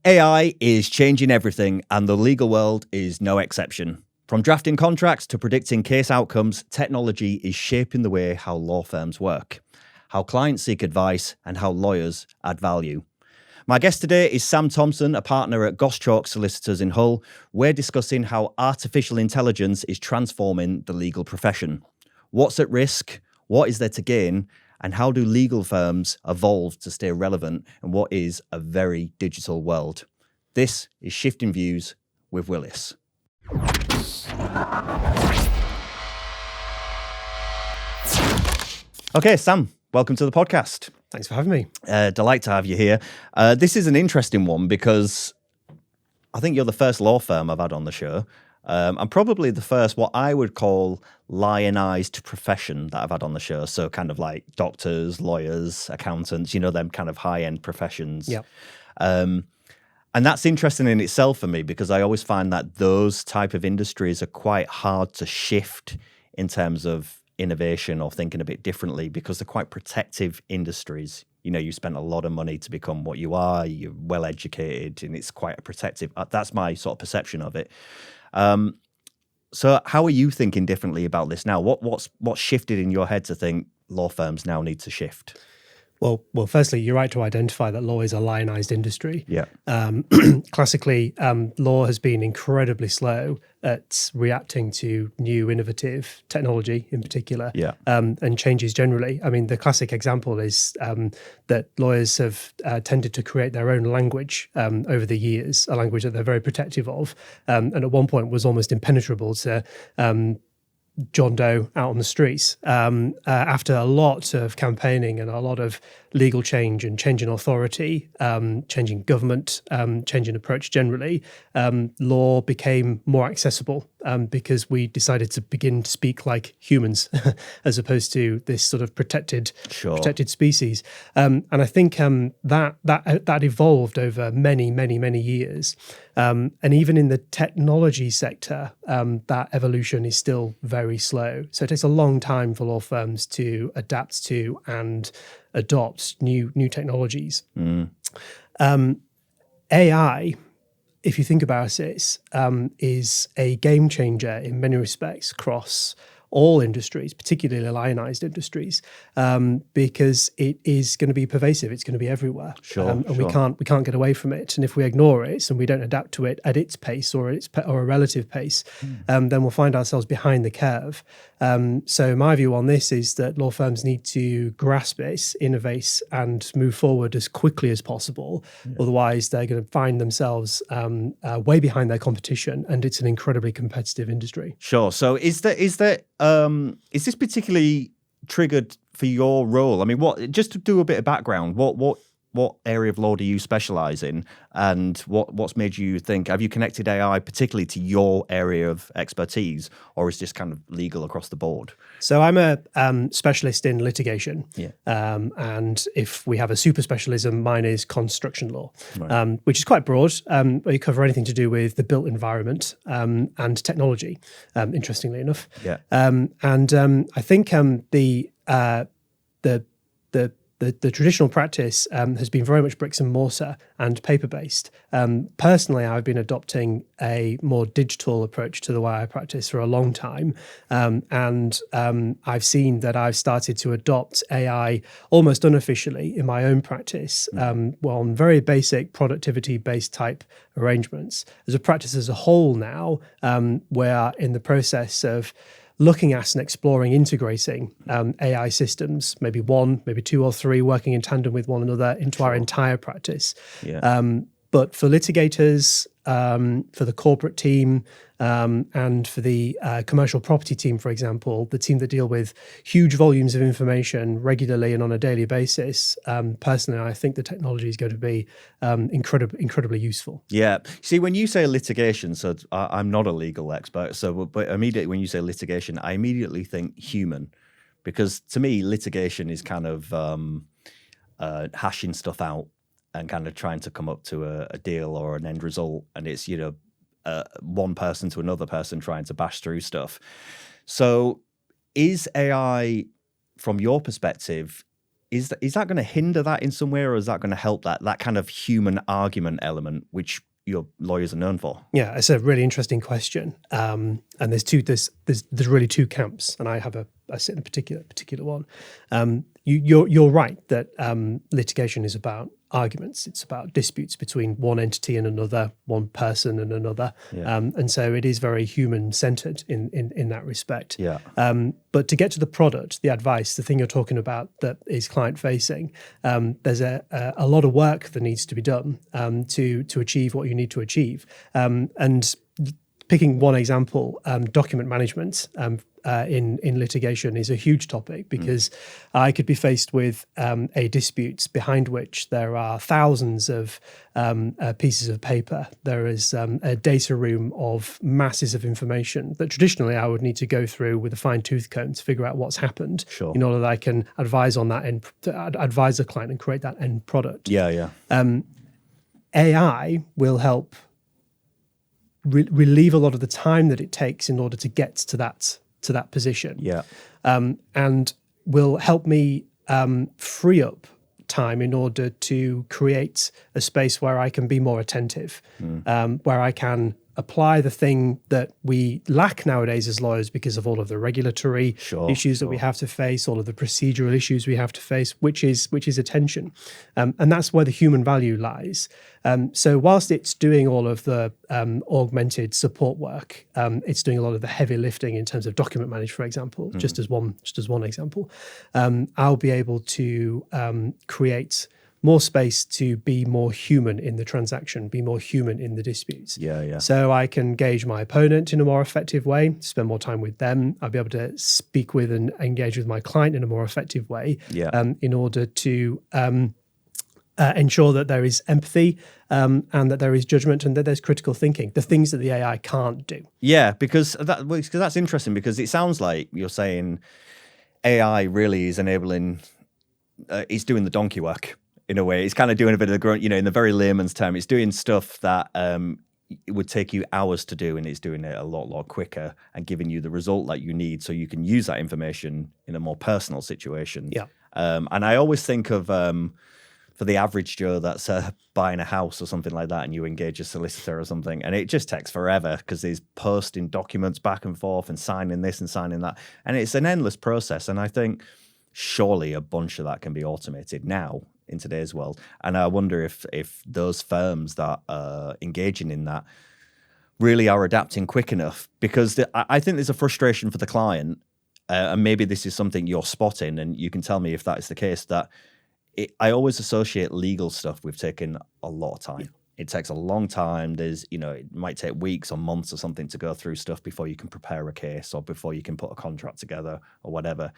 AI is changing everything, and the legal world is no exception. From drafting contracts to predicting case outcomes, technology is shaping the way how law firms work, how clients seek advice, and how lawyers add value. My guest today is Sam Thompson, a partner at Gosschalks Solicitors in Hull. We're discussing how artificial intelligence is transforming the legal profession. What's at risk? What is there to gain? And how do legal firms evolve to stay relevant in what is a very digital world? This is Shifting Views with Willis. Okay, Sam, welcome to the podcast. Thanks for having me. Delight to have you here. This is an interesting one because I think you're the first law firm I've had on the show. And probably the first, what I would call lionized profession that I've had on the show. So kind of like doctors, lawyers, accountants, you know, them kind of high-end professions. Yeah. And that's interesting in itself for me because I always find that those type of industries are quite hard to shift in terms of innovation or thinking a bit differently because they're quite protective industries. You know, you spent a lot of money to become what you are, you're well educated, and it's quite a protective. That's my sort of perception of it. So how are you thinking differently about this now? What's shifted in your head to think law firms now need to shift? Well, firstly, you're right to identify that law is a lionized industry. Yeah. Classically, law has been incredibly slow at reacting to new innovative technology in particular, and changes generally. I mean, the classic example is that lawyers have tended to create their own language over the years, a language that they're very protective of, and at one point was almost impenetrable to John Doe out on the streets. After a lot of campaigning and a lot of legal change and changing authority, changing government, changing approach generally, law became more accessible because we decided to begin to speak like humans as opposed to this sort of protected species. And I think that evolved over many years. And even in the technology sector, that evolution is still very slow. So it takes a long time for law firms to adapt to and adopt new technologies. AI, if you think about it, is a game changer in many respects across all industries, particularly lionized industries, because it is going to be pervasive. It's going to be everywhere, and we can't get away from it. And if we ignore it and we don't adapt to it at its pace or a relative pace, then we'll find ourselves behind the curve. So my view on this is that law firms need to grasp it, innovate, and move forward as quickly as possible. Otherwise, they're going to find themselves way behind their competition, and it's an incredibly competitive industry. Sure. So is this particularly triggered for your role? I mean, just to do a bit of background, what area of law do you specialize in, and what's made you think, have you connected AI particularly to your area of expertise, or is this kind of legal across the board? So I'm a specialist in litigation, and if we have a super specialism, mine is construction law, which is quite broad. We cover anything to do with the built environment and technology, interestingly enough. I think the traditional practice has been very much bricks and mortar and paper-based. Personally, I've been adopting a more digital approach to the way I practice for a long time. And I've seen that I've started to adopt AI almost unofficially in my own practice, on very basic productivity-based type arrangements. As a practice as a whole now, we're in the process of looking at and exploring integrating AI systems, maybe one, maybe two or three, working in tandem with one another into our entire practice. But for litigators, for the corporate team, and for the commercial property team, for example, the team that deal with huge volumes of information regularly and on a daily basis, personally, I think the technology is going to be incredibly useful. Yeah. See, when you say litigation, so I'm not a legal expert, but immediately when you say litigation, I immediately think human, because to me, litigation is kind of hashing stuff out and kind of trying to come up to a deal or an end result. And it's, one person to another person trying to bash through stuff. So is AI, from your perspective, is that going to hinder that in some way, or is that going to help that kind of human argument element, which your lawyers are known for? Yeah, it's a really interesting question. And there's really two camps, and I sit in a particular one. You're right that litigation is about arguments. It's about disputes between one entity and another, one person and another. Yeah. And so it is very human-centered in that respect. Yeah. But to get to the product, the advice, the thing you're talking about that is client-facing, there's a lot of work that needs to be done to achieve what you need to achieve. And picking one example, document management in litigation is a huge topic, because I could be faced with a dispute behind which there are thousands of pieces of paper. There is a data room of masses of information that traditionally I would need to go through with a fine-tooth comb to figure out what's happened, in order that I can advise on that and advise the client and create that end product. Yeah. AI will help relieve a lot of the time that it takes in order to get to that position. Yeah. And will help me free up time in order to create a space where I can be more attentive, where I can apply the thing that we lack nowadays as lawyers because of all of the regulatory issues that we have to face, all of the procedural issues we have to face, which is attention. And that's where the human value lies. So whilst it's doing all of the augmented support work, it's doing a lot of the heavy lifting in terms of document management, for example, just as one example. I'll be able to create more space to be more human in the transaction, be more human in the disputes. Yeah. So I can gauge my opponent in a more effective way, spend more time with them. I'll be able to speak with and engage with my client in a more effective way, in order to ensure that there is empathy and that there is judgment and that there's critical thinking, the things that the AI can't do. Yeah, because that's interesting, because it sounds like you're saying AI really is enabling, it's doing the donkey work. In a way, it's kind of doing a bit of the grunt, in the very layman's term, it's doing stuff that it would take you hours to do, and it's doing it a lot quicker and giving you the result that you need, so you can use that information in a more personal situation. Yeah. And I always think of, for the average Joe that's buying a house or something like that, and you engage a solicitor or something, and it just takes forever because there's posting documents back and forth and signing this and signing that. And it's an endless process. And I think surely a bunch of that can be automated now in today's world. And I wonder if those firms that are engaging in that really are adapting quick enough, because I think there's a frustration for the client, and maybe this is something you're spotting, and you can tell me if that is the case, that I always associate legal stuff with taking a lot of time. Yeah. It takes a long time. There's, it might take weeks or months or something to go through stuff before you can prepare a case or before you can put a contract together or whatever.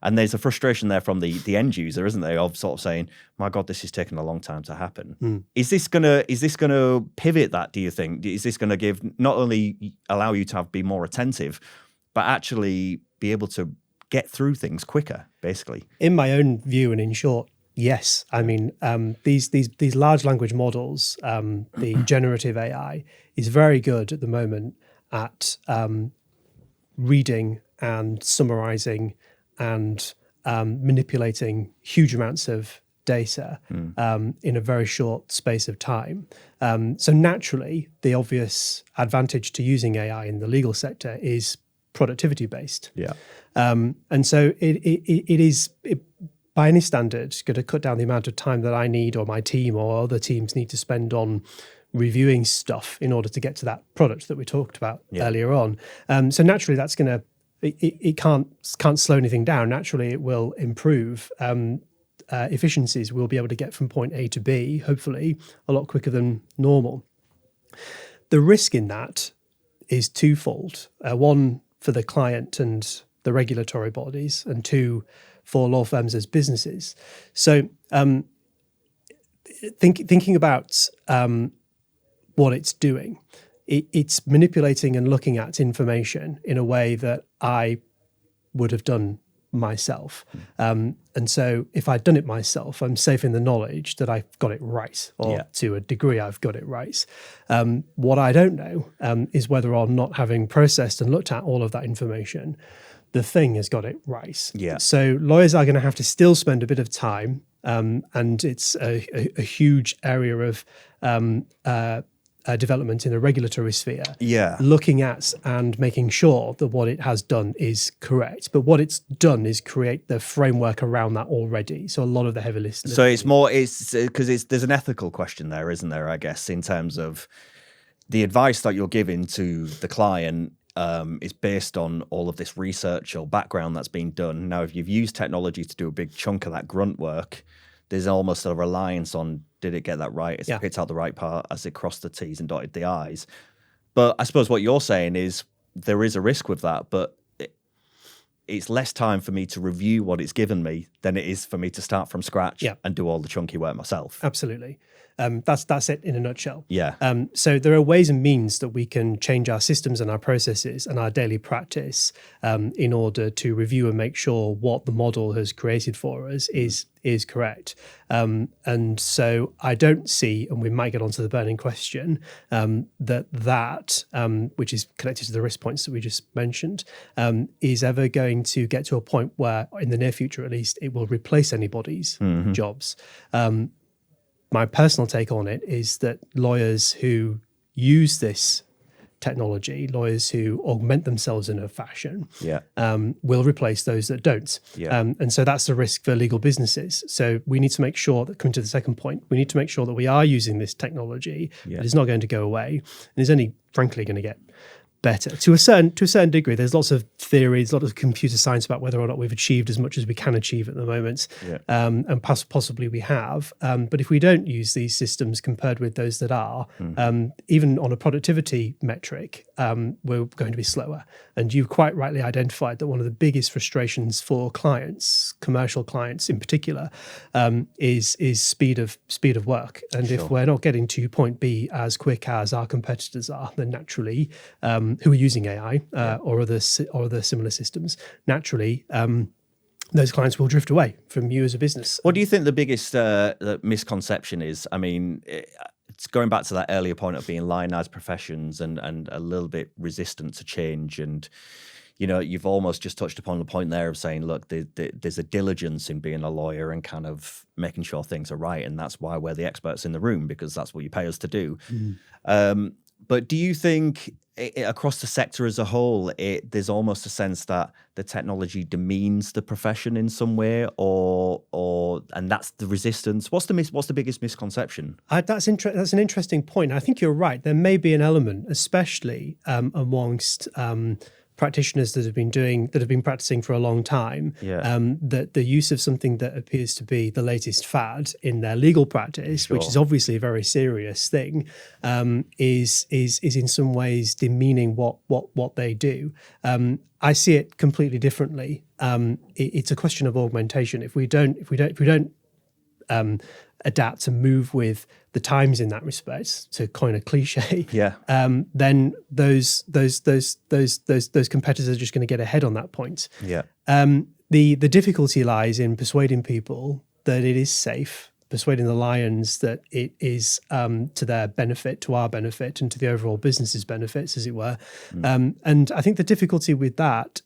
And there's a frustration there from the end user, isn't there, of sort of saying, "My God, this is taking a long time to happen." Is this gonna pivot that? Do you think? Is this gonna not only allow you to be more attentive, but actually be able to get through things quicker, basically? In my own view, and in short, yes. I mean, these large language models, the generative AI, is very good at the moment at reading and summarizing and manipulating huge amounts of data in a very short space of time. So naturally, the obvious advantage to using AI in the legal sector is productivity based. Yeah. And so it is by any standard going to cut down the amount of time that I need, or my team or other teams need to spend on reviewing stuff in order to get to that product that we talked about earlier on. So naturally, that's going to it can't slow anything down. Naturally, it will improve efficiencies. We'll be able to get from point A to B, hopefully, a lot quicker than normal. The risk in that is twofold. One, for the client and the regulatory bodies, and two, for law firms as businesses. So thinking about what it's doing, it's manipulating and looking at information in a way that I would have done myself. And so if I'd done it myself, I'm safe in the knowledge that I've got it right, or to a degree I've got it right. What I don't know is whether or not, having processed and looked at all of that information, the thing has got it right. Yeah. So lawyers are going to have to still spend a bit of time, and it's a huge area of development in the regulatory sphere. Yeah. Looking at and making sure that what it has done is correct. But what it's done is create the framework around that already. So a lot of the heavy lifting. So it's because there's an ethical question there, isn't there? I guess in terms of the advice that you're giving to the client. Is based on all of this research or background that's been done. Now, if you've used technology to do a big chunk of that grunt work, there's almost a reliance on, did it get that right? Has it picked out the right part? Has it crossed the T's and dotted the I's? But I suppose what you're saying is there is a risk with that, but it's less time for me to review what it's given me than it is for me to start from scratch and do all the chunky work myself. Absolutely. That's it in a nutshell. Yeah. So there are ways and means that we can change our systems and our processes and our daily practice in order to review and make sure what the model has created for us is correct. And so I don't see, and we might get onto the burning question, that which is connected to the risk points that we just mentioned, is ever going to get to a point where, in the near future at least, it will replace anybody's jobs. My personal take on it is that lawyers who use this technology, lawyers who augment themselves in a fashion, will replace those that don't. And so that's the risk for legal businesses. So we need to make sure that, coming to the second point, we need to make sure that we are using this technology, that it's not going to go away, and is only, frankly, going to get better to a certain degree. There's lots of theories, lots of computer science about whether or not we've achieved as much as we can achieve at the moment, and possibly we have. But if we don't use these systems compared with those that are, even on a productivity metric, we're going to be slower. And you quite rightly identified that one of the biggest frustrations for clients, commercial clients in particular, is speed of work. And if we're not getting to point B as quick as our competitors are, then naturally, who are using AI or other similar systems, naturally, those clients will drift away from you as a business. What do you think the biggest misconception is? I mean, it's going back to that earlier point of being lionized professions and a little bit resistant to change. And, you know, you've almost just touched upon the point there of saying, look, there's a diligence in being a lawyer and kind of making sure things are right. And that's why we're the experts in the room, because that's what you pay us to do. But do you think across the sector as a whole, there's almost a sense that the technology demeans the profession in some way, and that's the resistance? What's the biggest misconception? That's an interesting point. I think you're right. There may be an element, especially amongst practitioners that have been practicing for a long time, that the use of something that appears to be the latest fad in their legal practice, which is obviously a very serious thing, is in some ways demeaning what they do. I see it completely differently. It's a question of augmentation. If we don't adapt and move with the times in that respect, to coin a cliche, then those competitors are just going to get ahead on that point. The difficulty lies in persuading people that it is safe, persuading the lions that it is to their benefit, to our benefit, and to the overall business's benefits, as it were. And I think the difficulty with that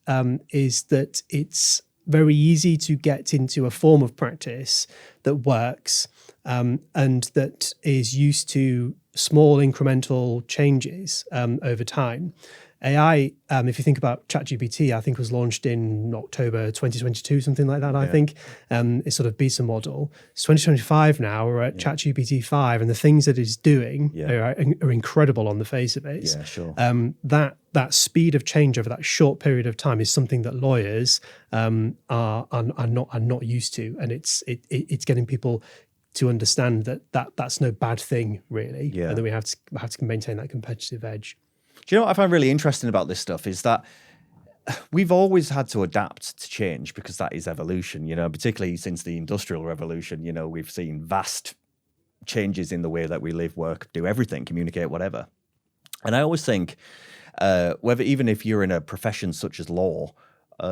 is that it's very easy to get into a form of practice that works and that is used to small incremental changes over time. AI, if you think about ChatGPT, I think was launched in October 2022, something like that, I think. It's sort of beta model. It's 2025 now, we're at ChatGPT 5, and the things that it's doing are incredible on the face of it. That speed of change over that short period of time is something that lawyers are not used to, and it's getting people to understand that's no bad thing, really, and that we have to maintain that competitive edge. Do you know what I find really interesting about this stuff is that we've always had to adapt to change, because that is evolution, you know, particularly since the Industrial Revolution. You know, we've seen vast changes in the way that we live, work, do everything, communicate, whatever. And I always think, even if you're in a profession such as law,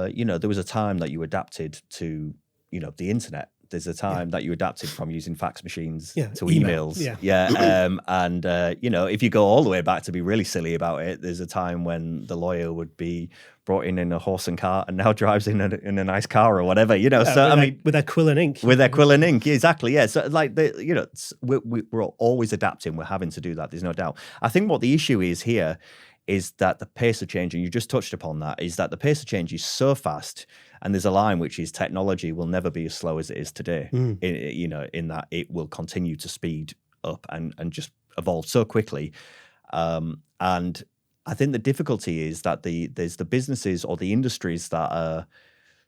you know, there was a time that you adapted to, you know, the internet, there's a time that you adapted from using fax machines to email. emails. If you go all the way back to be really silly about it, there's a time when the lawyer would be brought in a horse and cart and now drives in a nice car or whatever, with their quill and ink. With their quill and ink, exactly, yeah. So we're always adapting. We're having to do that. There's no doubt. I think what the issue is here is that the pace of change, and you just touched upon that, is that the pace of change is so fast, and there's a line which is technology will never be as slow as it is today, in that it will continue to speed up and just evolve so quickly. And I think the difficulty is that there's the businesses or the industries that are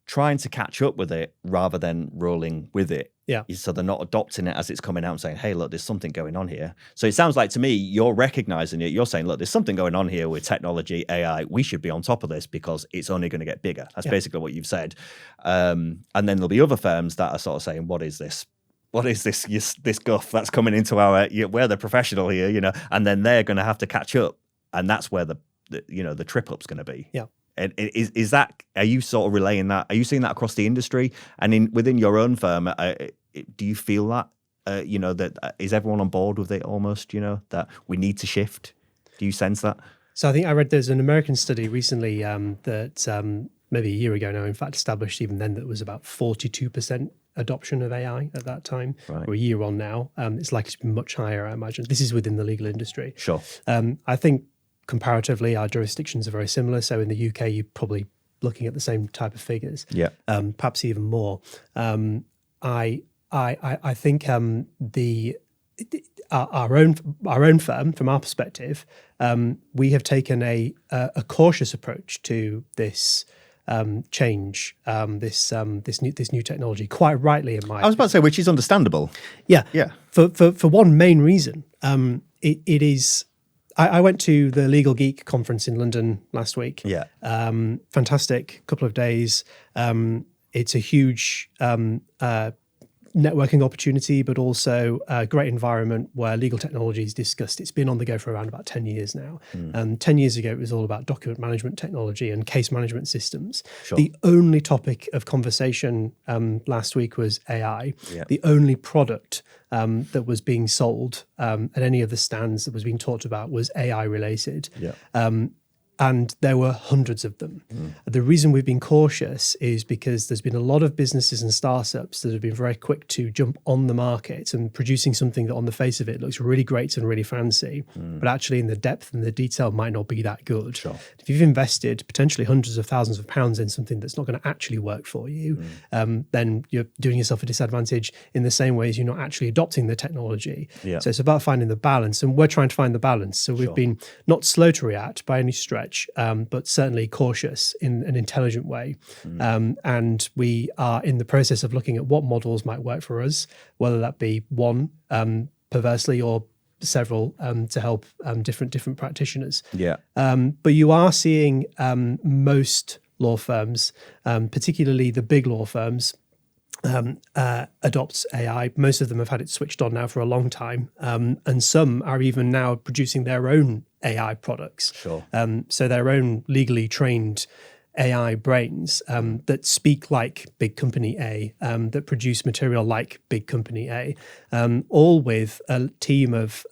trying to catch up with it rather than rolling with it. Yeah. So they're not adopting it as it's coming out and saying, hey, look, there's something going on here. So it sounds like to me, you're recognizing it. You're saying, look, there's something going on here with technology, AI. We should be on top of this because it's only going to get bigger. That's basically what you've said. And then there'll be other firms that are sort of saying, what is this? What is this guff that's coming into we're the professional here, and then they're going to have to catch up. And that's where the trip up's going to be. Yeah. Is that, are you sort of relaying that? Are you seeing that across the industry and within your own firm? Do you feel that, that is everyone on board with it almost, that we need to shift? Do you sense that? So I think I read there's an American study recently that maybe a year ago now, in fact, established even then that was about 42% adoption of AI at that time. Right. We're a year on now. It's likely to be much higher, I imagine. This is within the legal industry. Sure. I think comparatively, our jurisdictions are very similar. So in the UK, you're probably looking at the same type of figures. Yeah. Perhaps even more. I think our own firm, from our perspective, we have taken a cautious approach to this change, this new technology. Quite rightly, in my I was about to say, which is understandable. Yeah. Yeah. For one main reason, it is. I went to the Legal Geek conference in London last week. Yeah. Fantastic couple of days. It's a huge networking opportunity, but also a great environment where legal technology is discussed. It's been on the go for around about 10 years now. 10 years ago, it was all about document management technology and case management systems. Sure. The only topic of conversation last week was AI. Yeah. The only product that was being sold at any of the stands that was being talked about was AI related. Yeah. And there were hundreds of them. The reason we've been cautious is because there's been a lot of businesses and startups that have been very quick to jump on the market and producing something that on the face of it looks really great and really fancy, but actually in the depth and the detail might not be that good. Sure. If you've invested potentially hundreds of thousands of pounds in something that's not going to actually work for you, then you're doing yourself a disadvantage in the same way as you're not actually adopting the technology. Yeah. So it's about finding the balance, and we're trying to find the balance. So we've been not slow to react by any stretch, but certainly cautious in an intelligent way. And we are in the process of looking at what models might work for us, whether that be one perversely or several to help different practitioners. Yeah. But you are seeing most law firms, particularly the big law firms, adopts AI. Most of them have had it switched on now for a long time, and some are even now producing their own AI products. Sure. So their own legally trained AI brains that speak like big company A, that produce material like big company A, all with a team of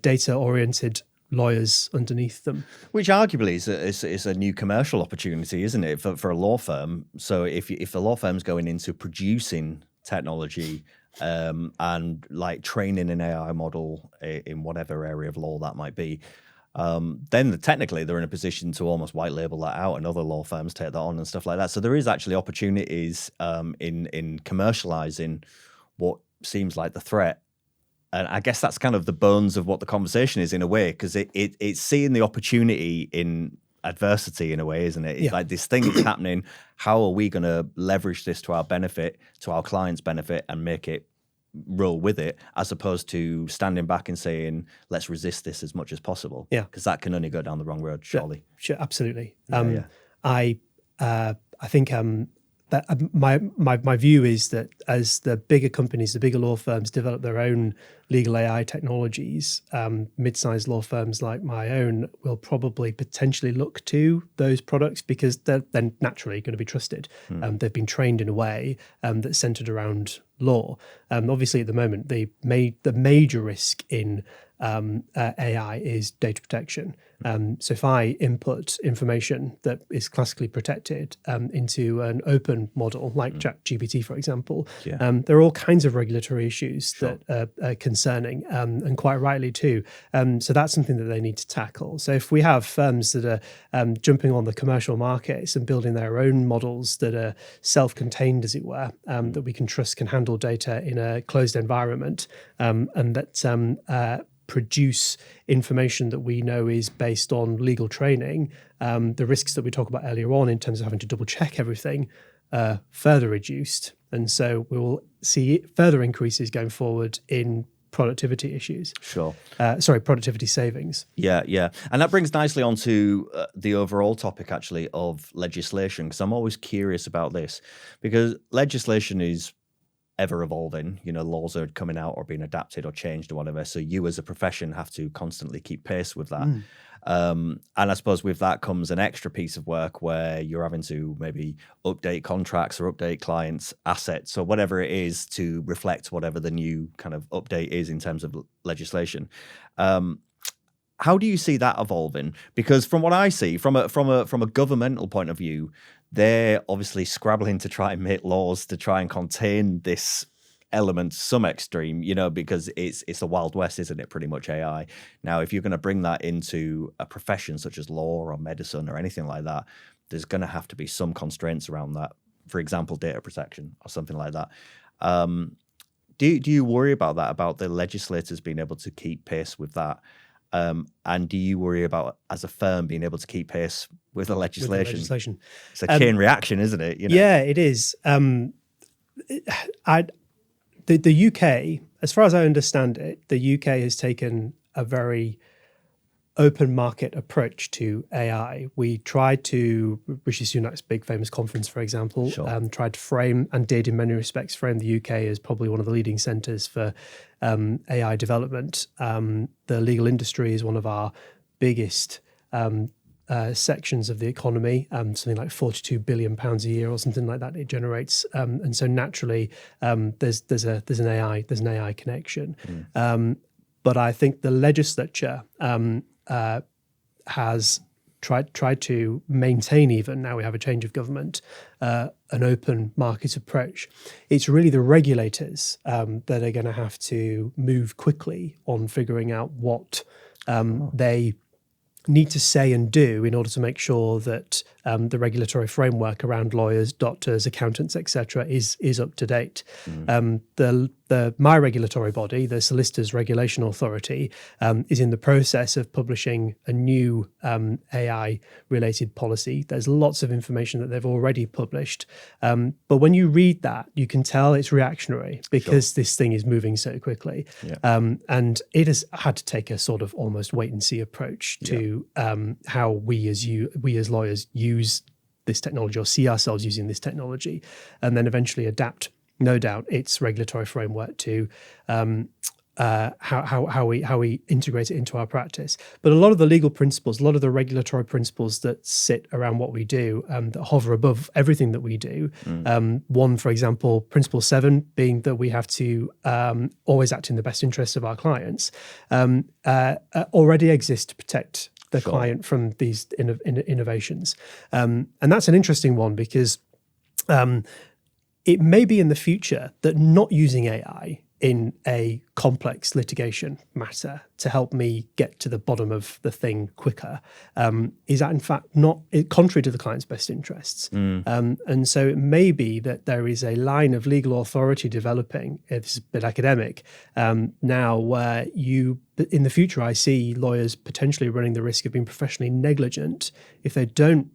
data-oriented lawyers underneath them. Which arguably is a new commercial opportunity, isn't it, for a law firm? So if a law firm's going into producing technology and like training an AI model in whatever area of law that might be, then technically they're in a position to almost white label that out and other law firms take that on and stuff like that. So there is actually opportunities in commercializing what seems like the threat. And I guess that's kind of the bones of what the conversation is in a way, because it's seeing the opportunity in adversity in a way, isn't it? It's like this thing is happening. How are we going to leverage this to our benefit, to our clients' benefit, and make it roll with it, as opposed to standing back and saying, let's resist this as much as possible. Yeah. Because that can only go down the wrong road, surely. Sure, absolutely. Yeah. I think my view is that as the bigger companies, the bigger law firms develop their own legal AI technologies, mid-sized law firms like my own will probably potentially look to those products because they're then naturally going to be trusted. They've been trained in a way that's centered around law. Obviously, at the moment, the major risk in AI is data protection. So if I input information that is classically protected into an open model like ChatGPT, for example, there are all kinds of regulatory issues that are concerning, and quite rightly too. So that's something that they need to tackle. So if we have firms that are jumping on the commercial markets and building their own models that are self-contained, as it were, that we can trust can handle data in a closed environment, and that produce information that we know is based on legal training, the risks that we talked about earlier on in terms of having to double check everything further reduced. And so we will see further increases going forward in productivity issues. Productivity savings. Yeah. And that brings nicely onto the overall topic, actually, of legislation, because I'm always curious about this, because legislation is ever evolving. Laws are coming out or being adapted or changed or whatever. So you as a profession have to constantly keep pace with that. And I suppose with that comes an extra piece of work where you're having to maybe update contracts or update clients' assets or whatever it is to reflect whatever the new kind of update is in terms of legislation. How do you see that evolving? Because from what I see, from a governmental point of view, they're obviously scrabbling to try and make laws to try and contain this element to some extreme, because it's the Wild West, isn't it? Pretty much AI. Now, if you're going to bring that into a profession such as law or medicine or anything like that, there's going to have to be some constraints around that. For example, data protection or something like that. Do you worry about that, about the legislators being able to keep pace with that? And do you worry about, as a firm, being able to keep pace with the legislation? It's a chain reaction, isn't it? Yeah, it is. The UK, as far as I understand it, the UK has taken a very open market approach to AI. We tried to, Rishi Sunak's big famous conference, for example, tried to frame, and did in many respects, frame the UK as probably one of the leading centres for AI development. The legal industry is one of our biggest sections of the economy, something like £42 billion a year or something like that it generates, and so naturally there's an AI connection. But I think the legislature has tried to maintain, even now we have a change of government, an open market approach. It's really the regulators that are going to have to move quickly on figuring out what they need to say and do in order to make sure that the regulatory framework around lawyers, doctors, accountants, etc., is up to date. My regulatory body, the Solicitors Regulation Authority, is in the process of publishing a new AI-related policy. There's lots of information that they've already published, but when you read that, you can tell it's reactionary because this thing is moving so quickly, and it has had to take a sort of almost wait-and-see approach to how we as lawyers use this technology or see ourselves using this technology, and then eventually adapt, no doubt, its regulatory framework to how we integrate it into our practice. But a lot of the legal principles, a lot of the regulatory principles that sit around what we do, that hover above everything that we do. One, for example, Principle 7 being that we have to always act in the best interests of our clients, already exist to protect the client from these innovations. And that's an interesting one because it may be in the future that not using AI in a complex litigation matter to help me get to the bottom of the thing quicker is that in fact not contrary to the client's best interests. And so it may be that there is a line of legal authority developing, it's a bit academic, now where in the future I see lawyers potentially running the risk of being professionally negligent if they don't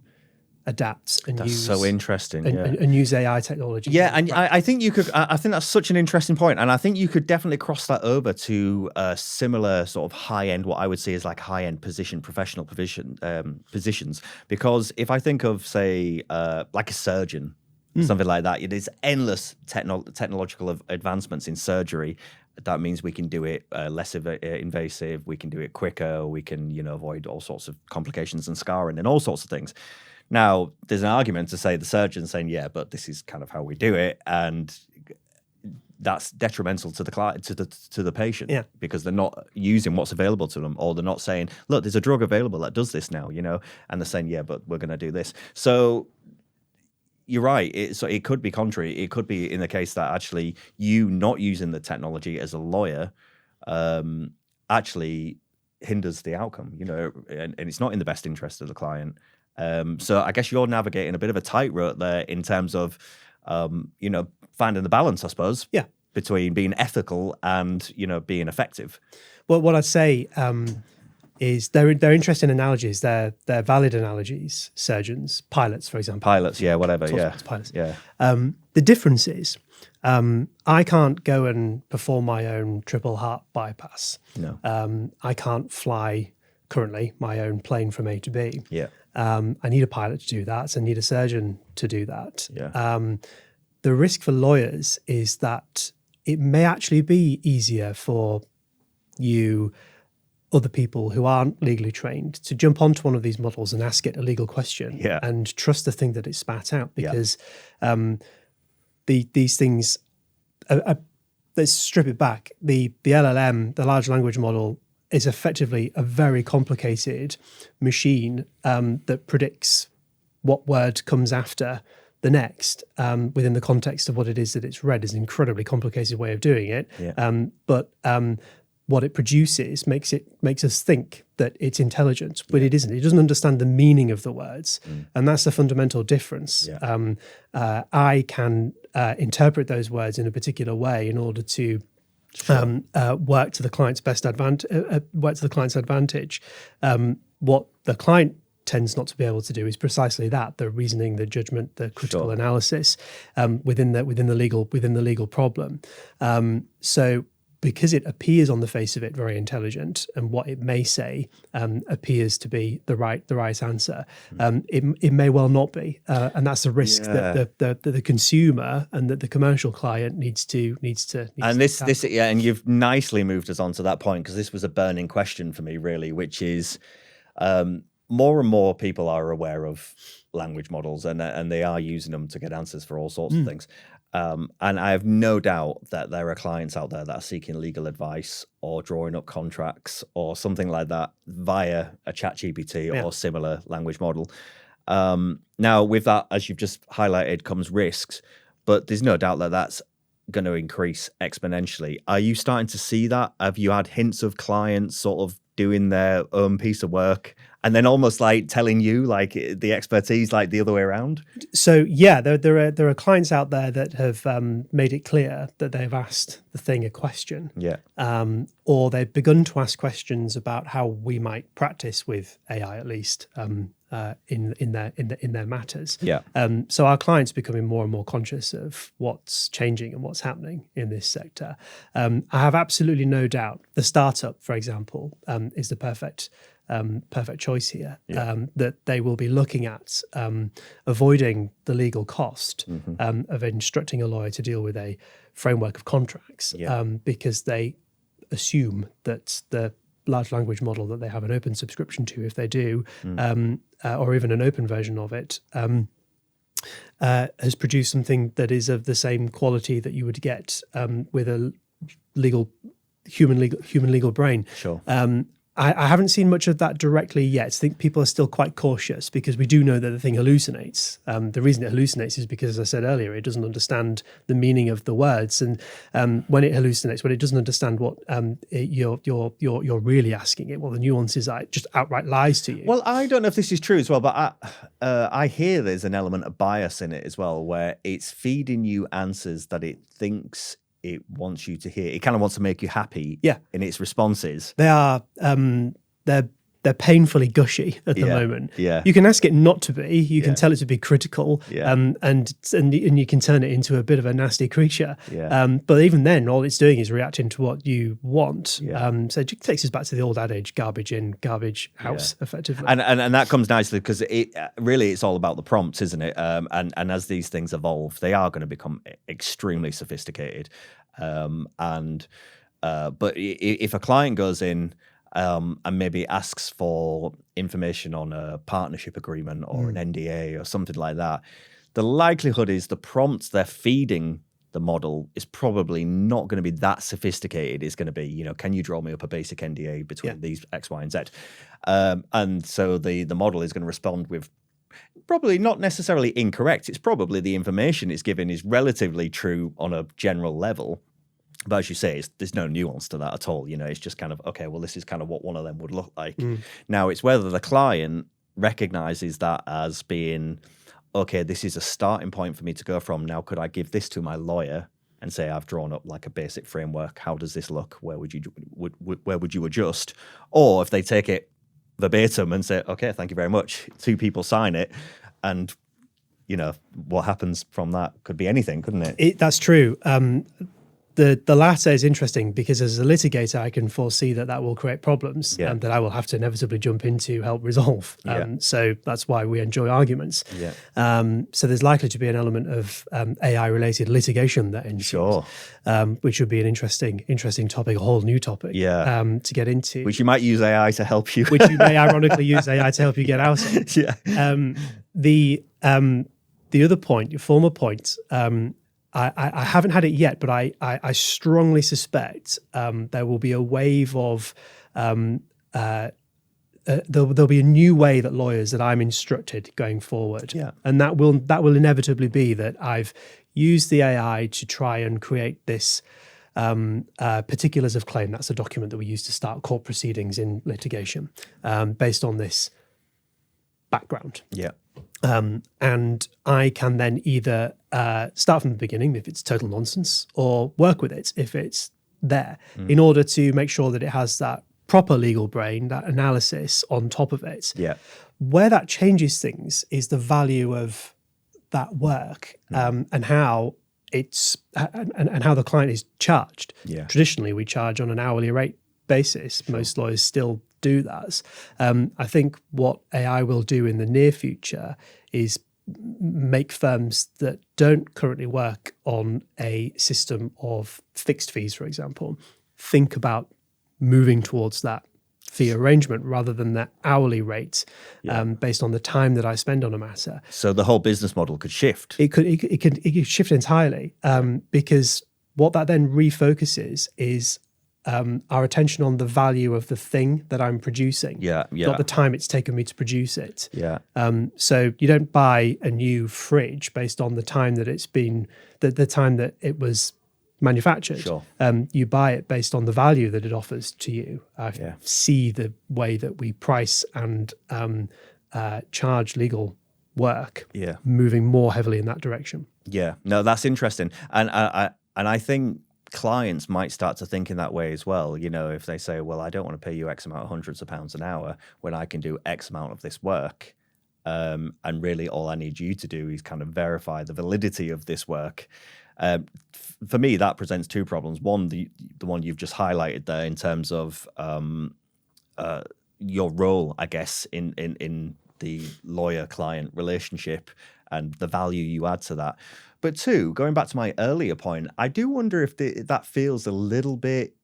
adapt and that's use so interesting and use AI technology. Yeah, and I think you could. I think that's such an interesting point, and I think you could definitely cross that over to similar sort of high end, what I would say is like high end professional positions. Because if I think of say like a surgeon, something like that. There's endless technological advancements in surgery. That means we can do it less invasive. We can do it quicker. We can, avoid all sorts of complications and scarring and all sorts of things. Now, there's an argument to say the surgeon's saying, yeah, but this is kind of how we do it, and that's detrimental to the client, to the patient, because they're not using what's available to them, or they're not saying, look, there's a drug available that does this now, and they're saying, yeah, but we're going to do this. So you're right. It could be contrary. It could be in the case that actually you not using the technology as a lawyer actually hinders the outcome, and it's not in the best interest of the client. So I guess you're navigating a bit of a tightrope there in terms of, finding the balance, I suppose, between being ethical and, being effective. Well, what I'd say is they're interesting analogies. They're valid analogies. Surgeons, pilots, for example. Pilots, yeah, whatever, yeah. Pilots. Yeah. The difference is I can't go and perform my own triple heart bypass. No. I can't fly currently my own plane from A to B. Yeah. I need a pilot to do that. So I need a surgeon to do that. Yeah. The risk for lawyers is that it may actually be easier for you, other people who aren't legally trained, to jump onto one of these models and ask it a legal question and trust the thing that it spat out, because these things, let's strip it back. The LLM, the large language model, is effectively a very complicated machine that predicts what word comes after the next within the context of what it is that it's read. Is an incredibly complicated way of doing it. Yeah. But what it produces makes us think that it's intelligent, but it isn't. It doesn't understand the meaning of the words, and that's the fundamental difference. Yeah. I can interpret those words in a particular way in order to work to the client's best advantage. What the client tends not to be able to do is precisely that: the reasoning, the judgment, the critical analysis within the legal problem. So because it appears on the face of it very intelligent, and what it may say appears to be the right answer, it may well not be, and that's a risk that the consumer and that the commercial client needs to. And and you've nicely moved us on to that point, because this was a burning question for me, really, which is more and more people are aware of language models, and they are using them to get answers for all sorts of things. And I have no doubt that there are clients out there that are seeking legal advice or drawing up contracts or something like that via a ChatGPT or similar language model. Now, with that, as you've just highlighted, comes risks, but there's no doubt that that's going to increase exponentially. Are you starting to see that? Have you had hints of clients sort of doing their own piece of work and then almost like telling you like the expertise, like the other way around? So yeah, there are clients out there that have made it clear that they've asked the thing a question, or they've begun to ask questions about how we might practice with AI, at least in their matters. Yeah. So our clients are becoming more and more conscious of what's changing and what's happening in this sector. I have absolutely no doubt the startup, for example, is the perfect choice here, that they will be looking at avoiding the legal cost of instructing a lawyer to deal with a framework of contracts, because they assume that the large language model that they have an open subscription to, if they do, or even an open version of it, has produced something that is of the same quality that you would get with a human legal brain. Sure. I haven't seen much of that directly yet. I think people are still quite cautious because we do know that the thing hallucinates. The reason it hallucinates is because, as I said earlier, it doesn't understand the meaning of the words. And when it hallucinates, when it doesn't understand what you're really asking it, well, the nuances are just outright lies to you. Well, I don't know if this is true as well, but I hear there's an element of bias in it as well, where it's feeding you answers that it thinks it wants you to hear. It kind of wants to make you happy in its responses. They are they're they're painfully gushy at the moment. Yeah. You can ask it not to be. You can tell it to be critical, and you can turn it into a bit of a nasty creature. But even then, all it's doing is reacting to what you want. So it takes us back to the old adage: garbage in, garbage out, effectively. And that comes nicely because it's all about the prompts, isn't it? And as these things evolve, they are going to become extremely sophisticated. But if a client goes in and maybe asks for information on a partnership agreement or an NDA or something like that, the likelihood is the prompts they're feeding the model is probably not going to be that sophisticated. It's going to be, can you draw me up a basic NDA between these X, Y, and Z? And so the model is going to respond with probably not necessarily incorrect. It's probably the information it's given is relatively true on a general level. But as you say, there's no nuance to that at all. It's just kind of, okay, well, this is kind of what one of them would look like. Now, it's whether the client recognizes that as being, okay, this is a starting point for me to go from. Now, could I give this to my lawyer and say, I've drawn up like a basic framework. How does this look? Where would you adjust? Or if they take it verbatim and say, okay, thank you very much. 2 people sign it. And, what happens from that could be anything, couldn't it? That's true. The latter is interesting because as a litigator, I can foresee that will create problems that I will have to inevitably jump in to help resolve. So that's why we enjoy arguments. So there's likely to be an element of AI-related litigation that ensues, which would be an interesting topic, a whole new topic to get into. Which you might use AI to help you. Which you may ironically use AI to help you get out of. The other point, your former point, I haven't had it yet, but I strongly suspect there will be a wave of there'll be a new way that lawyers that I'm instructed going forward, and that will inevitably be that I've used the AI to try and create this particulars of claim. That's a document that we use to start court proceedings in litigation, based on this background. And I can then either start from the beginning if it's total nonsense, or work with it if it's there, in order to make sure that it has that proper legal brain, that analysis on top of it. Where that changes things is the value of that work, and how and how the client is charged. Traditionally, we charge on an hourly rate basis. Most lawyers still do that. I think what AI will do in the near future is make firms that don't currently work on a system of fixed fees, for example, think about moving towards that fee arrangement rather than that hourly rate, based on the time that I spend on a matter. So the whole business model could shift. It could shift entirely, because what that then refocuses is our attention on the value of the thing that I'm producing, not the time it's taken me to produce it. So you don't buy a new fridge based on the time that it's been, the time that it was manufactured. You buy it based on the value that it offers to you. I see the way that we price and charge legal work moving more heavily in that direction. No, that's interesting. And I think clients might start to think in that way as well. If they say, well, I don't want to pay you X amount of hundreds of pounds an hour when I can do X amount of this work. And really all I need you to do is kind of verify the validity of this work. For me, that presents 2 problems. One, the one you've just highlighted there in terms of your role, I guess, in the lawyer-client relationship and the value you add to that. But 2, going back to my earlier point, I do wonder if that feels a little bit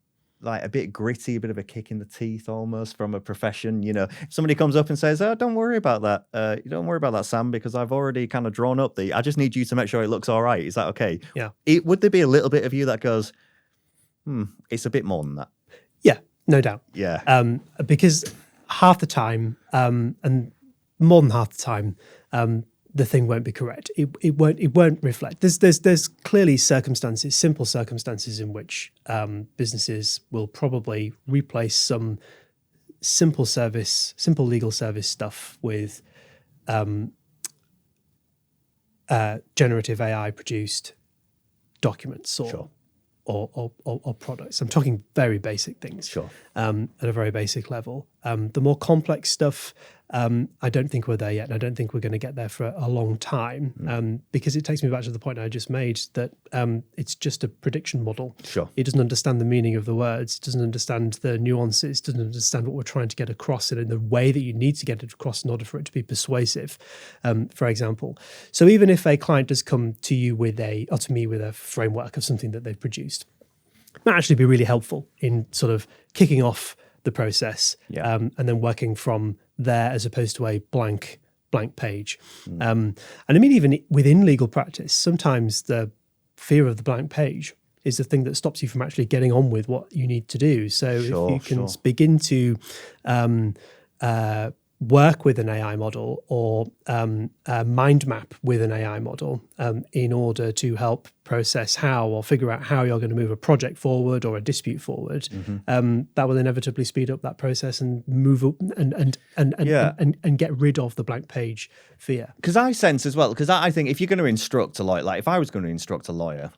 like a bit gritty, a bit of a kick in the teeth almost from a profession. If somebody comes up and says, oh, don't worry about that. You don't worry about that, Sam, because I've already kind of drawn up I just need you to make sure it looks all right. Is that okay? Would there be a little bit of you that goes, it's a bit more than that? Yeah, no doubt. Because half the time, and more than half the time, the thing won't be correct. It won't reflect. There's clearly circumstances, simple circumstances in which businesses will probably replace some simple legal service stuff with generative AI produced documents or products. I'm talking very basic things at a very basic level. The more complex stuff, I don't think we're there yet, and I don't think we're going to get there for a long time, because it takes me back to the point I just made that it's just a prediction model. Sure. It doesn't understand the meaning of the words, it doesn't understand the nuances, doesn't understand what we're trying to get across in the way that you need to get it across in order for it to be persuasive, for example. So even if a client does come to you with to me with a framework of something that they've produced, it might actually be really helpful in sort of kicking off the process, and then working from there as opposed to a blank page. And I mean, even within legal practice, sometimes the fear of the blank page is the thing that stops you from actually getting on with what you need to do. So if you can begin to work with an AI model or mind map with an AI model in order to help process how or figure out how you're going to move a project forward or a dispute forward, that will inevitably speed up that process and move up and get rid of the blank page fear. Because I sense as well, because I think if you're going to instruct a lawyer, like if I was going to instruct a lawyer,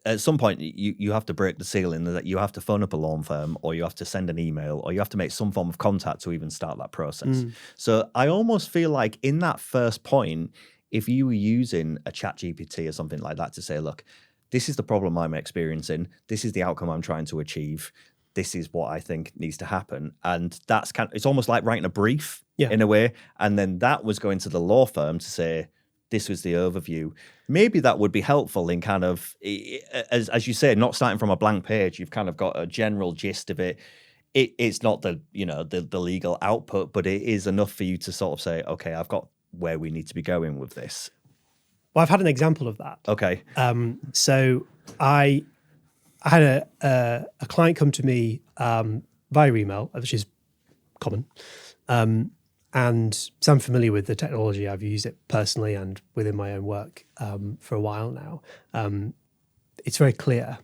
at some point, you have to break the ceiling that you have to phone up a law firm, or you have to send an email, or you have to make some form of contact to even start that process. So I almost feel like in that first point, if you were using a ChatGPT or something like that to say, look, this is the problem I'm experiencing, this is the outcome I'm trying to achieve, this is what I think needs to happen. And that's it's almost like writing a brief in a way. And then that was going to the law firm to say, this was the overview. Maybe that would be helpful in kind of, as you say, not starting from a blank page. You've kind of got a general gist of it. It's not the legal output, but it is enough for you to sort of say, okay, I've got where we need to be going with this. Well, I've had an example of that. Okay. So I had a client come to me via email, which is common. And so I'm familiar with the technology. I've used it personally and within my own work for a while now. It's very clear.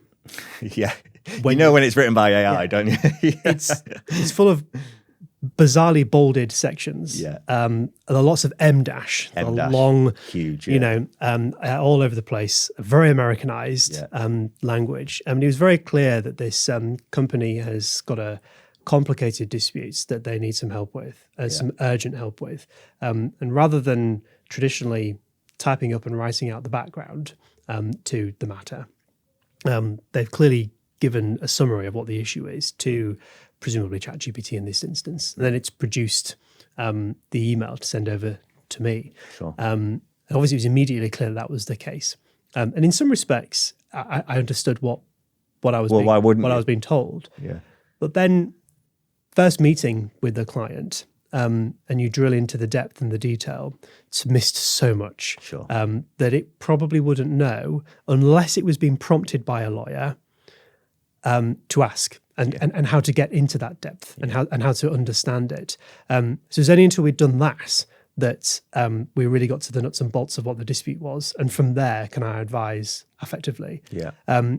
Yeah. When it's written by AI, don't you? It's full of bizarrely bolded sections. Yeah. There are lots of M-dash, long, huge, all over the place, very Americanized language. And it was very clear that this company has got complicated disputes that they need some help with, some urgent help with. And rather than traditionally typing up and writing out the background to the matter, they've clearly given a summary of what the issue is to presumably ChatGPT in this instance. And then it's produced the email to send over to me. Sure. And obviously it was immediately clear that was the case. And in some respects, I understood what I was being told. Yeah. But then first meeting with the client, and you drill into the depth and the detail, it's missed so much that it probably wouldn't know unless it was being prompted by a lawyer to ask and how to get into that depth and how to understand it. So it's only until we'd done that we really got to the nuts and bolts of what the dispute was, and from there can I advise effectively. Yeah.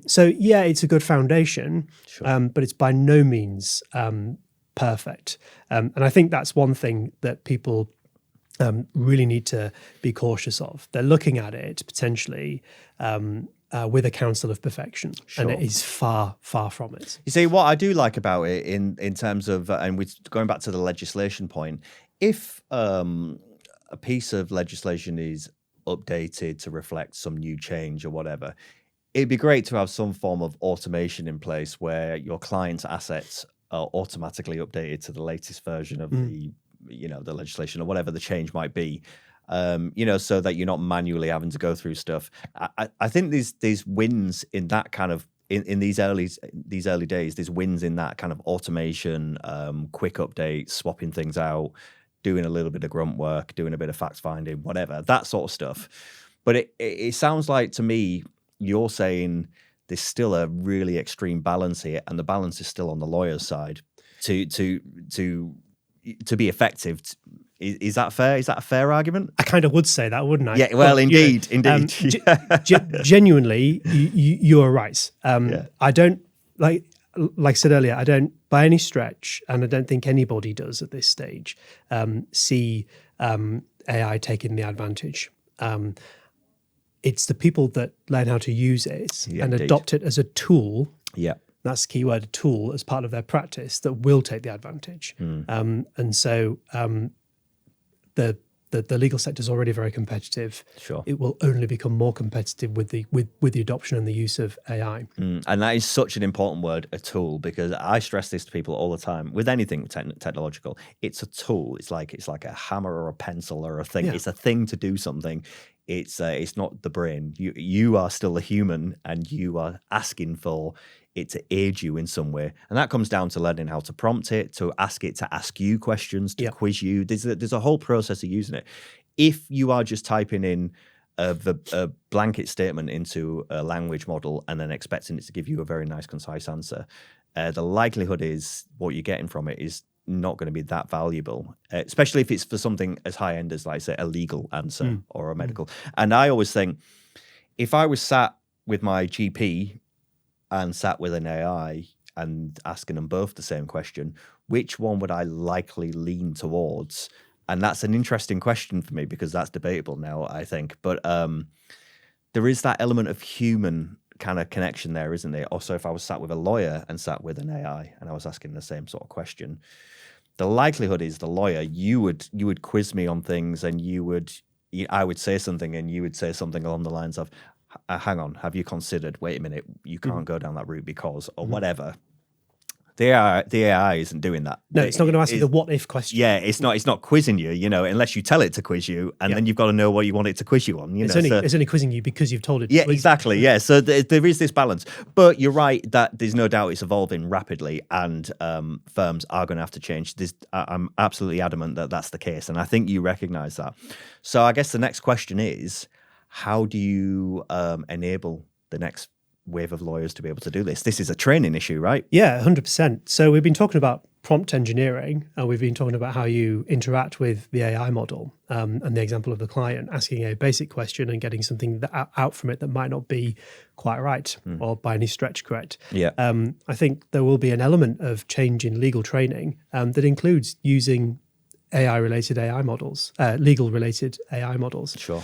So it's a good foundation, but it's by no means perfect. And I think that's one thing that people really need to be cautious of. They're looking at it potentially with a counsel of perfection, and it is far, far from it. You see, what I do like about it in terms of, and we're going back to the legislation point, if a piece of legislation is updated to reflect some new change or whatever, it'd be great to have some form of automation in place where your client's assets are automatically updated to the latest version of the legislation or whatever the change might be, so that you're not manually having to go through stuff. I think these wins in that kind of in these early days, there's wins in that kind of automation, quick updates, swapping things out, doing a little bit of grunt work, doing a bit of fact finding, whatever, that sort of stuff. But it sounds like to me you're saying there's still a really extreme balance here, and the balance is still on the lawyer's side to be effective. Is that fair? Is that a fair argument? I kind of would say that, wouldn't I? Yeah, well, indeed. Genuinely, you are right. I don't, like I said earlier, I don't, by any stretch, and I don't think anybody does at this stage, see AI taking the advantage. It's the people that learn how to use it and adopt it as a tool that's the key word, a tool as part of their practice that will take the advantage. And so the legal sector is already very competitive. Sure. It will only become more competitive with the adoption and the use of AI. And that is such an important word, a tool, because I stress this to people all the time. With anything technological, it's a tool. It's like a hammer or a pencil or a thing. It's a thing to do something. It's not the brain. You are still a human, and you are asking for it to aid you in some way, and that comes down to learning how to prompt it, to ask it to ask you questions, to quiz you. There's a whole process of using it. If you are just typing in a blanket statement into a language model and then expecting it to give you a very nice, concise answer, the likelihood is what you're getting from it is not going to be that valuable, especially if it's for something as high end as, like, say, a legal answer or a medical. And I always think, if I was sat with my GP and sat with an AI and asking them both the same question, which one would I likely lean towards? And that's an interesting question for me, because that's debatable now, I think. But there is that element of human kind of connection there, isn't there? Also, if I was sat with a lawyer and sat with an AI and I was asking the same sort of question, the likelihood is the lawyer, you would quiz me on things, and I would say something and you would say something along the lines of, hang on, have you considered, wait a minute, you can't go down that route because, or whatever. The AI isn't doing that. No, it's not going to ask you the what if question. Yeah, it's not quizzing you, unless you tell it to quiz you, and then you've got to know what you want it to quiz you on. It's only quizzing you because you've told it to Yeah, quiz exactly. you. Yeah, so there is this balance. But you're right that there's no doubt it's evolving rapidly, and firms are going to have to change. I'm absolutely adamant that that's the case, and I think you recognise that. So I guess the next question is, how do you enable the next wave of lawyers to be able to do this? This is a training issue, right? Yeah, 100%. So we've been talking about prompt engineering, and we've been talking about how you interact with the AI model, and the example of the client asking a basic question and getting something out from it that might not be quite right or by any stretch correct. Yeah. I think there will be an element of change in legal training that includes using AI-related AI models, legal-related AI models. Sure.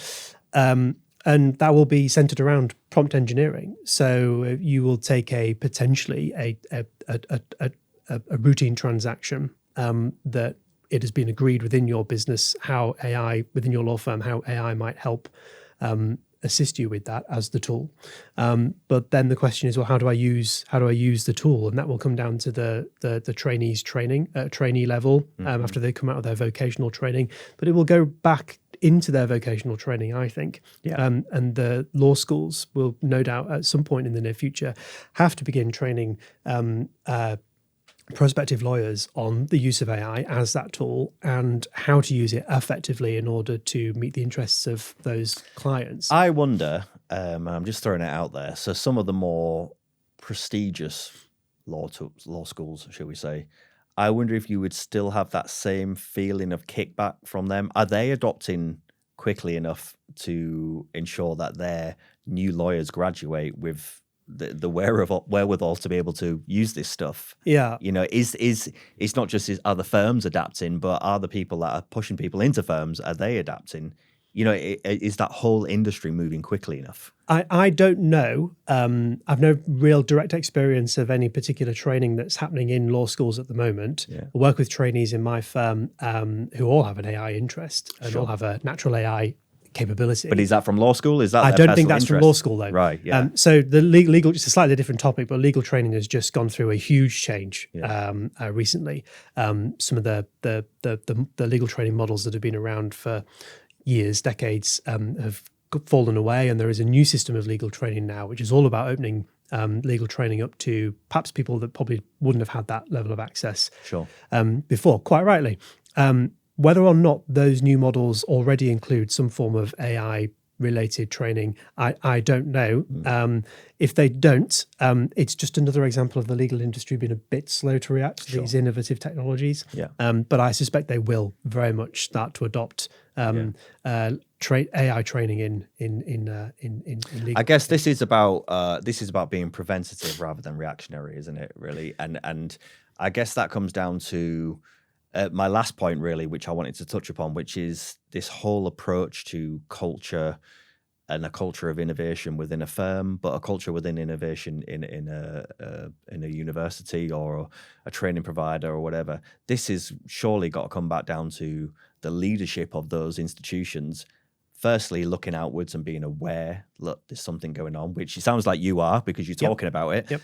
And that will be centered around prompt engineering. So you will take potentially a routine transaction that it has been agreed within your business, how AI, within your law firm, how AI might help assist you with that as the tool. But then the question is, well, how do I use the tool? And that will come down to the trainees training at trainee level after they come out of their vocational training. But it will go back into their vocational training, I think. Yeah. And the law schools will no doubt at some point in the near future have to begin training prospective lawyers on the use of AI as that tool and how to use it effectively in order to meet the interests of those clients. I wonder, I'm just throwing it out there, so some of the more prestigious law schools, shall we say, I wonder if you would still have that same feeling of kickback from them. Are they adopting quickly enough to ensure that their new lawyers graduate with the wherewithal to be able to use this stuff? Yeah. Is it's not just are the firms adapting, but are the people that are pushing people into firms, are they adapting? Is that whole industry moving quickly enough? I don't know. I've no real direct experience of any particular training that's happening in law schools at the moment. Yeah. I work with trainees in my firm who all have an AI interest and all have a natural AI capability. But is that from law school? Is that I don't think that's from law school, though. Right, yeah. So the legal, it's a slightly different topic, but legal training has just gone through a huge change recently. Some of the legal training models that have been around for years, decades, have fallen away, and there is a new system of legal training now, which is all about opening legal training up to perhaps people that probably wouldn't have had that level of access before, quite rightly. Whether or not those new models already include some form of AI-related training, I don't know. If they don't, it's just another example of the legal industry being a bit slow to react to these innovative technologies. Yeah. But I suspect they will very much start to adopt AI training in legal. I guess this is about being preventative rather than reactionary, isn't it? Really, and I guess that comes down to my last point, really, which I wanted to touch upon, which is this whole approach to culture and a culture of innovation within a firm, but a culture within innovation in a university or a training provider or whatever. This is surely got to come back down to the leadership of those institutions. Firstly, looking outwards and being aware, look, there's something going on, which it sounds like you are because you're talking about it. Yep.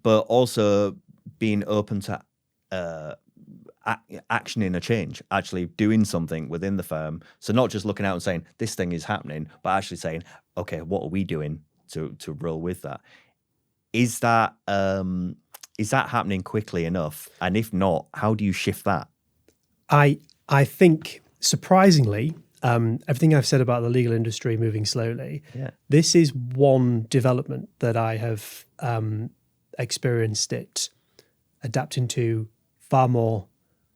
But also being open to actioning a change, actually doing something within the firm. So not just looking out and saying this thing is happening, but actually saying, okay, what are we doing to roll with that? Is that happening quickly enough? And if not, how do you shift that? I think surprisingly, everything I've said about the legal industry moving slowly, this is one development that I have experienced it adapting to far more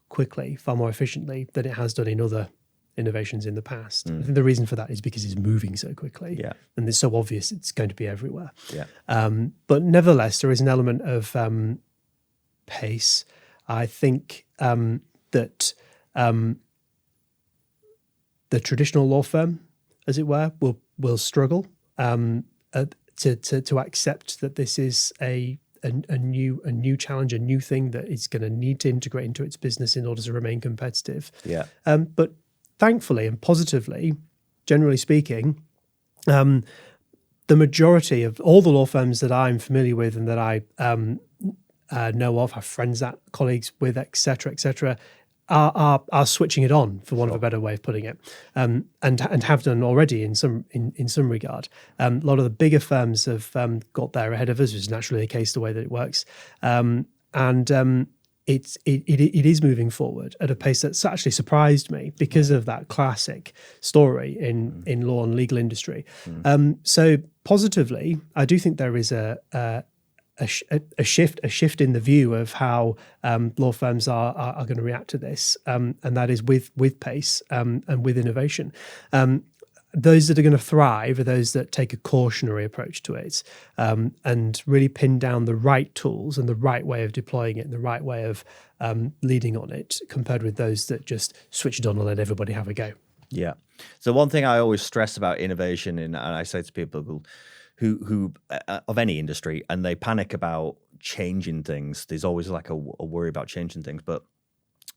quickly, far more efficiently than it has done in other innovations in the past. I think the reason for that is because it's moving so quickly, and it's so obvious it's going to be everywhere. But nevertheless, there is an element of pace. I think that the traditional law firm, as it were, will struggle to accept that this is a new challenge, a new thing that it's going to need to integrate into its business in order to remain competitive. But thankfully and positively, generally speaking, the majority of all the law firms that I'm familiar with and that I know of, have friends at, colleagues with, etc., are switching it on, for want of a better way of putting it, and have done already in some regard. A lot of the bigger firms have got there ahead of us, which is naturally the case the way that it works, and it is moving forward at a pace that's actually surprised me because of that classic story in law and legal industry. So positively, I do think there is a shift in the view of how law firms are going to react to this, and that is with pace and with innovation. Those that are going to thrive are those that take a cautionary approach to it, and really pin down the right tools and the right way of deploying it and the right way of leading on it, compared with those that just switch it on and let everybody have a go. Yeah. So one thing I always stress about innovation, and I say to people who of any industry, and they panic about changing things. There's always like a worry about changing things, but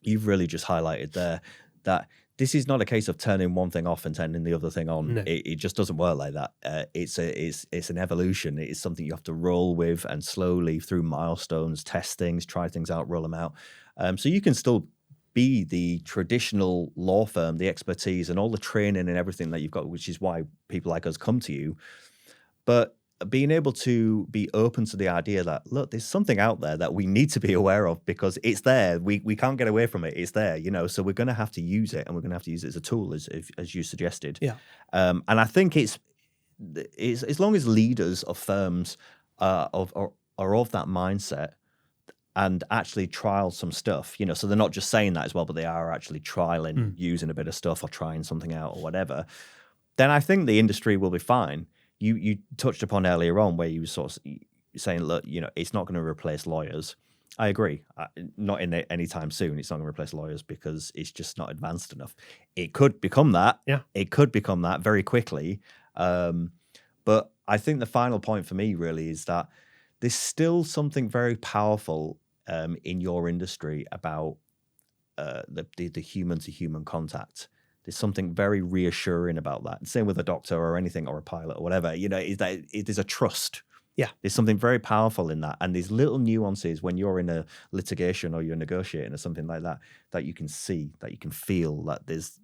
you've really just highlighted there that this is not a case of turning one thing off and turning the other thing on. No. It just doesn't work like that. It's an evolution. It is something you have to roll with and slowly through milestones, test things, try things out, roll them out. So you can still be the traditional law firm, the expertise and all the training and everything that you've got, which is why people like us come to you. But being able to be open to the idea that, look, there's something out there that we need to be aware of because it's there. We can't get away from it. It's there, so we're going to have to use it, and we're going to have to use it as a tool, as you suggested. Yeah. And I think it's as long as leaders of firms are of that mindset and actually trial some stuff, so they're not just saying that as well, but they are actually trialing, using a bit of stuff or trying something out or whatever, then I think the industry will be fine. You touched upon earlier on where you were sort of saying, look, it's not going to replace lawyers. I agree. Not in any time soon. It's not going to replace lawyers because it's just not advanced enough. It could become that. Yeah. It could become that very quickly. But I think the final point for me really is that there's still something very powerful in your industry about the human-to-human contact. There's something very reassuring about that. Same with a doctor or anything, or a pilot or whatever. Is that there's a trust. Yeah, there's something very powerful in that, and these little nuances when you're in a litigation or you're negotiating or something like that, that you can see, that you can feel. That there's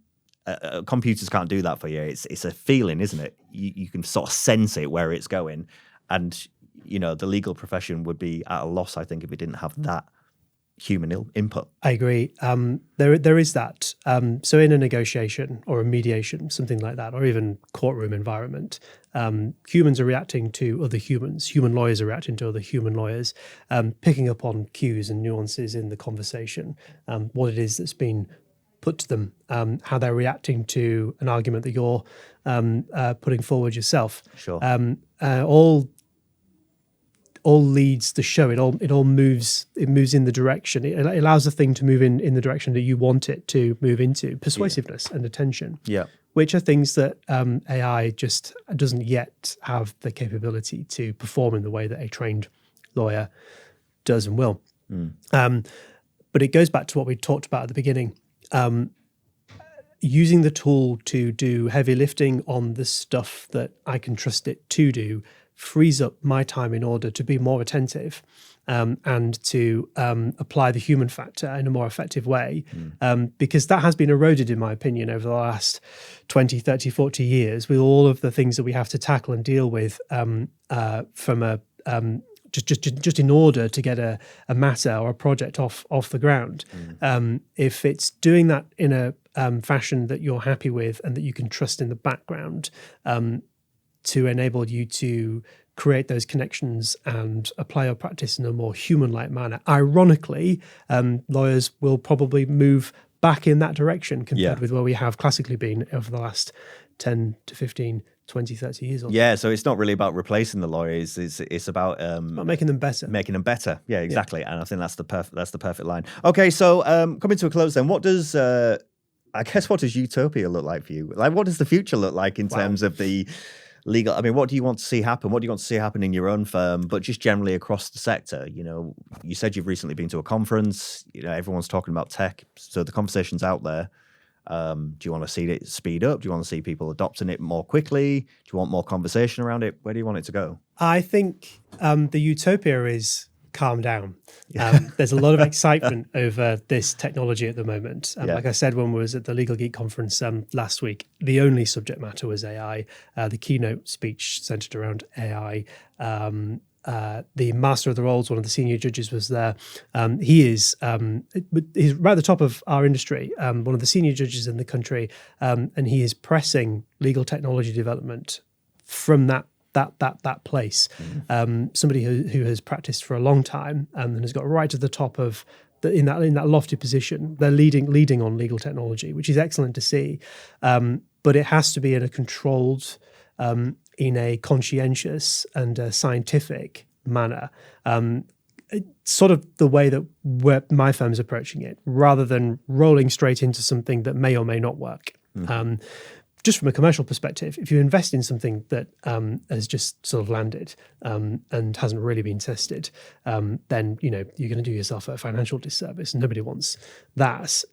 computers can't do that for you. It's a feeling, isn't it? You can sort of sense it where it's going, and the legal profession would be at a loss, I think, if it didn't have that human input. I agree. There is that. So in a negotiation or a mediation, something like that, or even courtroom environment, humans are reacting to other humans. Human lawyers are reacting to other human lawyers, picking up on cues and nuances in the conversation, what it is that's been put to them, how they're reacting to an argument that you're all leads the show. It all moves. It moves in the direction. It allows the thing to move in the direction that you want it to move into. Persuasiveness and attention. Yeah. Which are things that AI just doesn't yet have the capability to perform in the way that a trained lawyer does and will. But it goes back to what we talked about at the beginning. Using the tool to do heavy lifting on the stuff that I can trust it to do frees up my time in order to be more attentive and to apply the human factor in a more effective way, because that has been eroded, in my opinion, over the last 20, 30, 40 years with all of the things that we have to tackle and deal with from a just in order to get a matter or a project off the ground. If it's doing that in a fashion that you're happy with and that you can trust in the background to enable you to create those connections and apply your practice in a more human-like manner, ironically, lawyers will probably move back in that direction compared with where we have classically been over the last 10 to 15 20, 30 years or so. Yeah, so it's not really about replacing the lawyers. It's about making them better. Making them better. Yeah, exactly. Yeah. And I think that's the perfect line. Okay, so coming to a close then, what does utopia look like for you? Like, what does the future look like in terms of the legal? I mean, what do you want to see happen? What do you want to see happen in your own firm, but just generally across the sector? You know, you said you've recently been to a conference. You know, everyone's talking about tech, so the conversation's out there. Do you want to see it speed up? Do you want to see people adopting it more quickly? Do you want more conversation around it? Where do you want it to go? I think the utopia is calm down. There's a lot of excitement over this technology at the moment. Like I said, when we was at the Legal Geek conference last week, the only subject matter was AI. The keynote speech centered around AI. The Master of the Rolls, one of the senior judges, was there. He's right at the top of our industry, one of the senior judges in the country, and he is pressing legal technology development from that place. Somebody who has practiced for a long time and has got right to the top of in that lofty position. They're leading on legal technology, which is excellent to see. But it has to be in a controlled, in a conscientious and a scientific manner. Sort of the way that my firm is approaching it, rather than rolling straight into something that may or may not work. Just from a commercial perspective, if you invest in something that has just sort of landed and hasn't really been tested, then you're going to do yourself a financial disservice. Nobody wants that.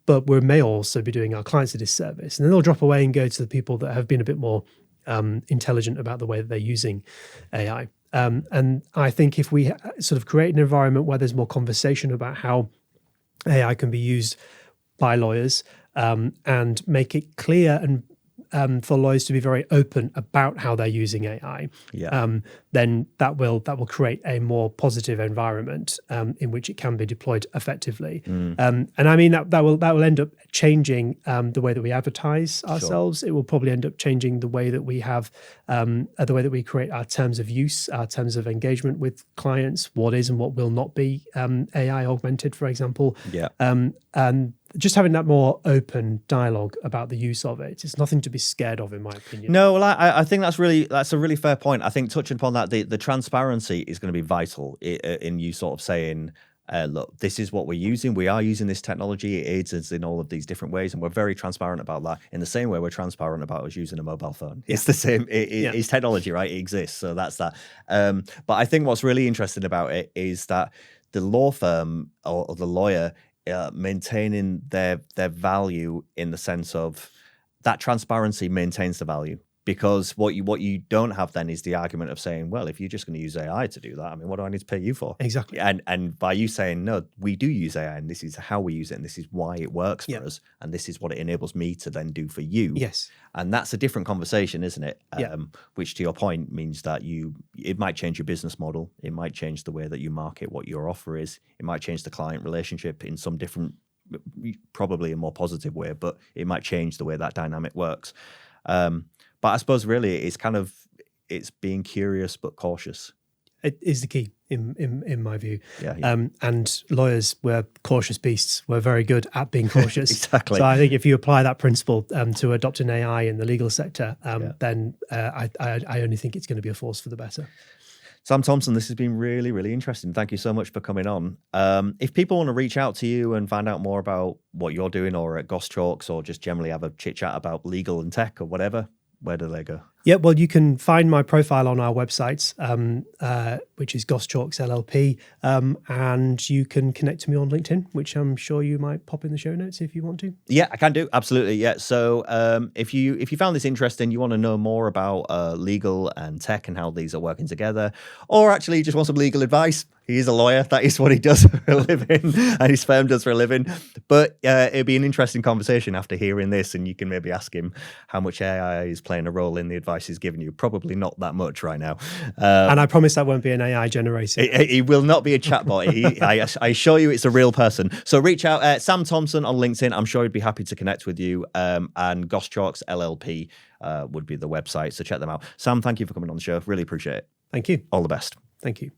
But we may also be doing our clients a disservice, and then they'll drop away and go to the people that have been a bit more intelligent about the way that they're using AI. And I think if we sort of create an environment where there's more conversation about how AI can be used by lawyers, and make it clear and for lawyers to be very open about how they're using AI, then that will create a more positive environment in which it can be deployed effectively. And I mean that will end up changing the way that we advertise ourselves. Sure. It will probably end up changing the way that we have the way that we create our terms of use, our terms of engagement with clients, what is and what will not be AI augmented, for example. And just having that more open dialogue about the use of it. It's nothing to be scared of, in my opinion. No, well, I think that's a really fair point. I think touching upon that, the transparency is going to be vital in you sort of saying, look, this is what we're using. We are using this technology. It aids us in all of these different ways, and we're very transparent about that. In the same way we're transparent about us using a mobile phone. It's the same. It's technology, right? It exists. So that's that. But I think what's really interesting about it is that the law firm or the lawyer maintaining their value, in the sense of that transparency maintains the value. Because what you don't have then is the argument of saying, well, if you're just going to use AI to do that, I mean, what do I need to pay you for? Exactly. And by you saying, no, we do use AI, and this is how we use it, and this is why it works for us, and this is what it enables me to then do for you. Yes. And that's a different conversation, isn't it? Which, to your point, means that it might change your business model. It might change the way that you market what your offer is. It might change the client relationship in some different, probably a more positive way, but it might change the way that dynamic works. But I suppose really it's being curious but cautious. It is the key in my view. And lawyers, we're cautious beasts. We're very good at being cautious. Exactly. So I think if you apply that principle to adopting AI in the legal sector, then I only think it's going to be a force for the better. Sam Thompson, this has been really, really interesting. Thank you so much for coming on. If people want to reach out to you and find out more about what you're doing or at Gosschalks or just generally have a chit chat about legal and tech or whatever, where do they go? Yeah, well, you can find my profile on our website, which is Gosschalks LLP, and you can connect to me on LinkedIn, which I'm sure you might pop in the show notes if you want to. Yeah, I can do. Absolutely. Yeah. So if you found this interesting, you want to know more about legal and tech and how these are working together, or actually you just want some legal advice, he is a lawyer. That is what he does for a living, and his firm does for a living. But it'd be an interesting conversation after hearing this, and you can maybe ask him how much AI is playing a role in the advice he's giving you. Probably not that much right now. And I promise that won't be an AI generated. He will not be a chatbot. I assure you it's a real person. So reach out. Sam Thompson on LinkedIn. I'm sure he'd be happy to connect with you. And Gosschalks LLP would be the website. So check them out. Sam, thank you for coming on the show. Really appreciate it. Thank you. All the best. Thank you.